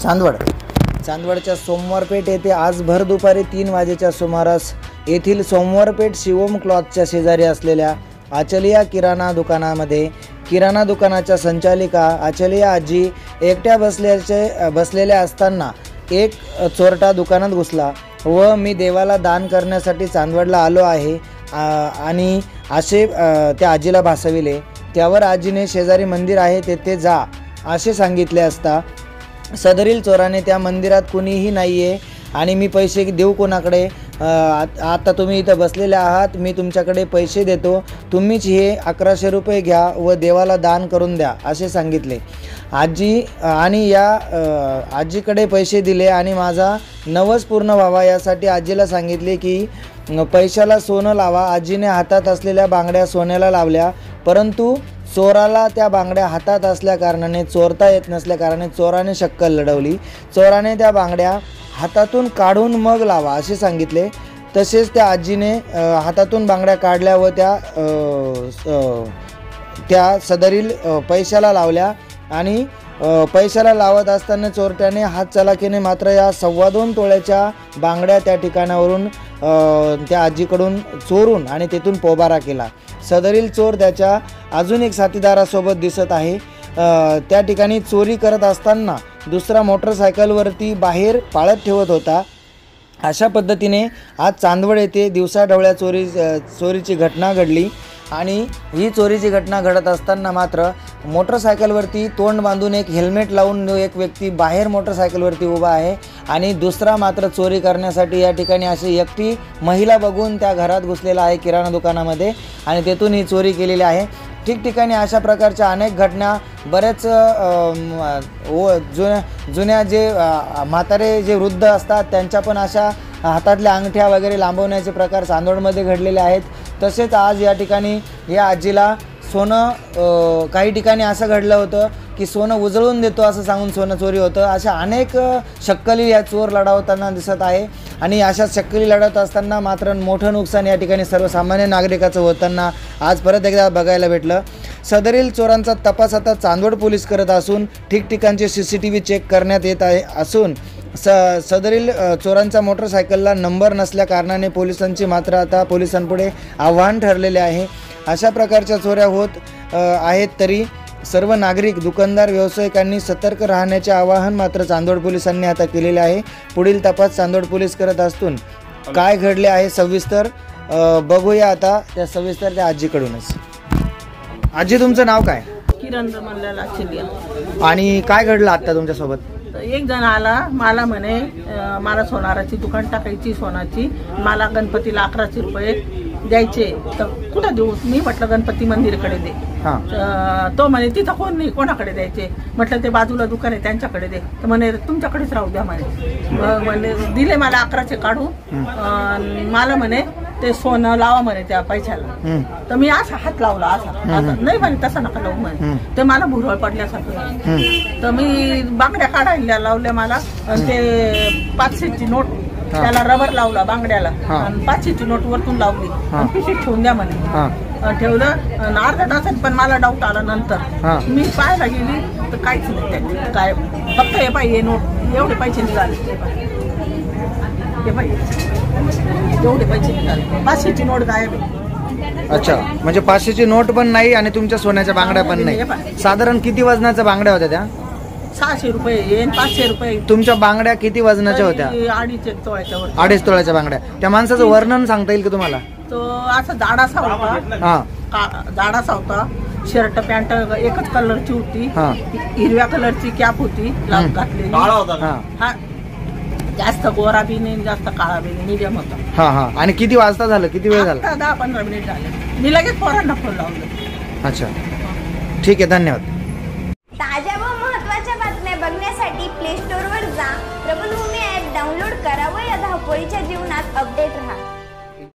चांदवडच्या सोमवारपेठ येथे आज भर दुपारी 3 वाजेच्या सुमारास येथील सोमवारपेठ शिवम क्लॉथच्या शेजारी असलेल्या आचलिया किराणा दुकानामध्ये किराणा दुकानाच्या संचालिका आचलिया आजी एकट्या बसलेल्या असताना एक चोरटा दुकानात घुसला व मी देवाला दान करण्यासाठी चांदवडला आलो आहे आणि असे त्या आजीला भासविले। त्यावर आजीने शेजारी मंदिर आहे तेथे जा असे सांगितले असता सदरील चोराने त्या मंदिरात कुणीही नाही आहे आणि मी पैसे देऊ कोणाकडे, आता तुम्ही इथं बसलेले आहात, मी तुमच्याकडे पैसे देतो, तुम्हीच हे 1100 रुपये घ्या व देवाला दान करून द्या असे सांगितले। आजी आणि या आजीकडे पैसे दिले आणि माझा नवस पूर्ण व्हावा यासाठी आजीला सांगितले की पैशाला सोनं लावा। आजीने हातात असलेल्या बांगड्या सोन्याला लावल्या, परंतु चोराला त्या बांगड्या हातात असल्याकारणाने चोरता येत नसल्याकारणाने चोराने शक्कल लढवली। चोराने त्या बांगड्या हातातून काढून मग लावा असे सांगितले। तसेच त्या आजीने हातातून बांगड्या काढल्या व त्या सदरील पैशाला लावल्या आणि पैशाला लावत असताना चोरट्याने हात चलाकीने मात्र या 2.25 तोळ्याच्या बांगड्या त्या ठिकाणावरून त्या आजीकडून चोरून आणि तेथून पोबारा केला। सदरील चोर त्याच्या अजून एक साथीदारासोबत दिसत आहे। त्या ठिकाणी चोरी करत असताना दुसरा मोटरसायकलवरती बाहेर पाळत ठेवत होता। अशा पद्धतीने आज चांदवड येथे दिवसाढवळ्या चोरीची घटना घडली आणि ही चोरीची घटना घडत असताना मात्र मोटरसायकलवरती तोंड बांधून एक हेल्मेट लावून एक व्यक्ती बाहेर मोटरसायकलवरती उभा आहे आणि दुसरा मात्र चोरी करण्यासाठी या ठिकाणी अशी एकटी महिला बघून त्या घरात घुसलेला आहे किराणा दुकानामध्ये आणि तेथून ही चोरी केलेली आहे। ठिकठिकाणी अशा प्रकारच्या अनेक घटना बरेच जुन्या जे म्हातारे जे वृद्ध असतात त्यांच्या पण अशा हातातल्या अंगठ्या वगैरे लांबवण्याचे प्रकार चांदवडमध्ये घडलेले आहेत। तसेच आज या ठिकाणी या आजीला सोनं काही ठिकाणी असं घडलं होतं की सोनं उजळून देतो असं सांगून सोनं चोरी होतं। अशा अनेक शक्कली या चोर लढवताना दिसत आहे आणि अशा शक्कली लढत असताना मात्र मोठं नुकसान या ठिकाणी सर्वसामान्य नागरिकाचं होताना आज परत एकदा बघायला भेटलं। सदरील चोरांचा तपास आता चांदवड पोलीस करत असून ठिकठिकाणचे CCTV चेक करण्यात येत आहे असून सदरील चोरांचा मोटरसायकलला नंबर नसल्या कारणाने पोलिसांची मात्र आता पोलिसांपुढे आव्हान ठरलेले आहे। अशा प्रकारच्या चोऱ्या होत आहेत तरी सर्व नागरिक दुकानदार व्यावसायिकांनी सतर्क राहण्याचे आवाहन मात्र चांदवड पोलिसांनी आता केलेले आहे। पुढील तपास चांदवड पोलीस करत असून काय घडले आहे सविस्तर बघूया आता त्या सविस्तर त्या आजीकडूनच। आजी तुमचं नाव काय? किरण रमणलाल आचलिया। आणि काय घडलं आता तुमच्यासोबत? एक जण आला मला म्हणे मला सोनाराची दुकान टाकायची सोनाची, मला गणपतीला 1100 रुपये द्यायचे तर कुठं देऊ? मी म्हटलं गणपती मंदिराकडे दे। तो म्हणे तिथं कोण नाही, कोणाकडे द्यायचे? म्हटलं ते बाजूला दुकान आहे त्यांच्याकडे दे। तर म्हणे तुमच्याकडेच राहू द्या म्हणे। मग म्हणे दिले मला 1100 काढून, मला म्हणे ते सोनं लावा म्हणे त्या पैशाला। तर मी असा हात लावला असा नाही म्हणे तसा नका लावू म्हणे, ते मला भुरळ पडल्यासारखं। तर मी बांगड्या काढायला लावल्या मला आणि ते 500ची नोट त्याला रबर लावला बांगड्याला आणि 500ची नोट वरतून लावली आणि पिशवीत ठेवून द्या म्हणे। ठेवलं आणि अर्ध्या तासात पण मला डाऊट आला नंतर मी पाहायला गेली तर काहीच नाही त्यात काय, फक्त हे पाहिजे नोट एवढे पैसे निघाले, हे पाहिजे एवढे पैसे निघाले, 500ची नोट गायब आहे। अच्छा, म्हणजे 500ची नोट पण नाही आणि तुमच्या सोन्याच्या बांगड्या पण नाही। साधारण किती वजनाच्या बांगड्या होत्या त्या? 600 रुपये 500 रुपये। तुमच्या बांगड्या किती वजनाच्या होत्या? 2.5 तोळ्याच्या। 2.5 तोळ्याच्या बांगड्या। त्या माणसाचं वर्णन सांगता येईल का तुम्हाला? तो असा जाडासा होता, जाडासा होता, शर्ट पॅन्ट एकच कलरची होती, हिरव्या कलरची कॅप होती घातलेली, जास्त गोरा बी नाही जास्त काळा बी नाही, मीडियम होता। आणि किती वाजता झालं, किती वेळ झाला? 10-15 मिनिट झाले, मी लगेच पोरांना फोन लावलं। अच्छा, ठीक आहे, धन्यवाद।